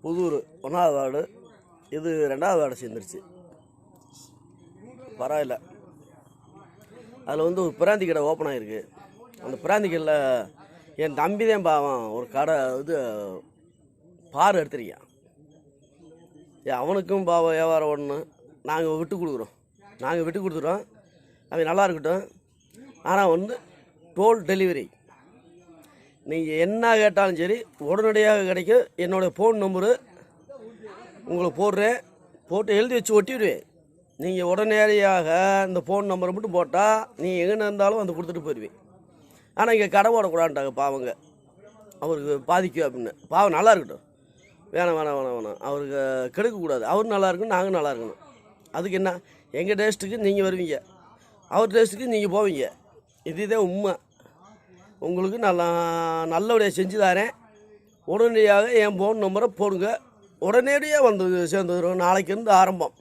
புதூர் 1வது வார்டு, இது 2வது வார்டு சேர்ந்துருச்சு. பரவாயில்ல. அதில் வந்து ஒரு பிராந்தி கடை ஓப்பன் ஆகிருக்கு. அந்த பிராந்தி கடையில் என் தம்பி தான் பாவம் ஒரு கடை இது பார் எடுத்துருக்கான். அவனுக்கும் பாவம் வியாபாரம் ஓடணும். நாங்கள் விட்டு கொடுத்துறோம். அவன் நல்லா இருக்கட்டும். ஆனால் வந்து டோல் டெலிவரி நீங்கள் என்ன கேட்டாலும் சரி உடனடியாக கிடைக்கும். என்னோடய ஃபோன் நம்பரு உங்களுக்கு போட்டு எழுதி வச்சு ஒட்டிவிடுவேன். நீங்கள் உடனடியாக இந்த ஃபோன் நம்பரை மட்டும் போட்டால் நீங்கள் எங்கே இருந்தாலும் வந்து கொடுத்துட்டு போயிடுவேன். ஆனால் இங்கே கடை போடக்கூடாதுட்டாங்க பாவங்க. அவருக்கு பாதிக்கும் அப்படின்னு. பாவம் நல்லா இருக்கட்டும். வேணாம் அவருக்கு கெடுக்கக்கூடாது. அவர் நல்லா இருக்கணும், நாங்கள் நல்லா இருக்கணும். அதுக்கு என்ன, எங்கள் டேஸ்ட்டுக்கு நீங்கள் வருவீங்க, அவர் டேஸ்ட்டுக்கு நீங்கள் போவீங்க. இதுதான் உண்மை. உங்களுக்கு நல்லபடியாக செஞ்சு தரேன். உடனடியாக என் ஃபோன் நம்பரை போடுங்க. உடனடியாக வந்து சேர்ந்துடும். நாளைக்கு இருந்து ஆரம்பம்.